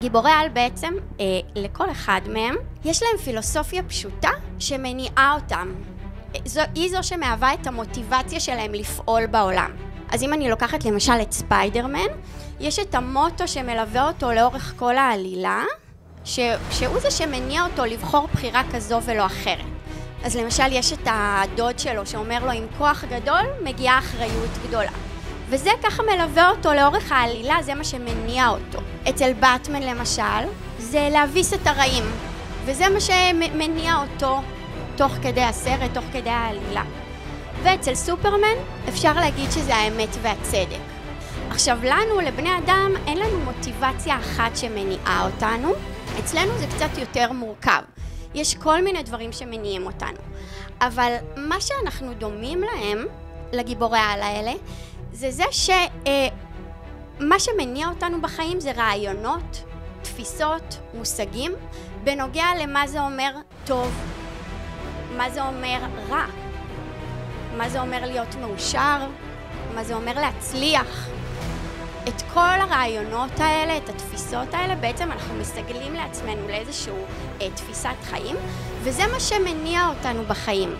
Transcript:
גיבורי על בעצם, לכל אחד מהם, יש להם פילוסופיה פשוטה שמניעה אותם. היא זו שמהווה את המוטיבציה שלהם לפעול בעולם. אז אם אני לוקחת למשל את ספיידרמן, יש את המוטו שמלווה אותו לאורך כל העלילה, שהוא זה שמניע אותו לבחור בחירה כזו ולא אחרת. אז למשל יש את הדוד שלו שאומר לו, עם כוח גדול מגיעה אחריות גדולה. וזה ככה מלווה אותו לאורך העלילה, זה מה שמניע אותו. אצל באטמן למשל, זה להביס את הרעים, וזה מה שמניע אותו תוך כדי הסרט, תוך כדי העלילה. ואצל סופרמן אפשר להגיד שזה האמת והצדק. עכשיו לנו, לבני אדם, אין לנו מוטיבציה אחת שמניעה אותנו, אצלנו זה קצת יותר מורכב. יש כל מיני דברים שמניעים אותנו. אבל מה שאנחנו דומים להם, לגיבורי העל האלה, זה שמה שמניע אותנו בחיים זה רעיונות, תפיסות, מושגים, בנוגע למה זה אומר טוב, מה זה אומר רע, מה זה אומר להיות מאושר, מה זה אומר להצליח. את כל הרעיונות האלה, את התפיסות האלה, בעצם אנחנו מסגלים לעצמנו לאיזשהו תפיסת חיים, וזה מה שמניע אותנו בחיים.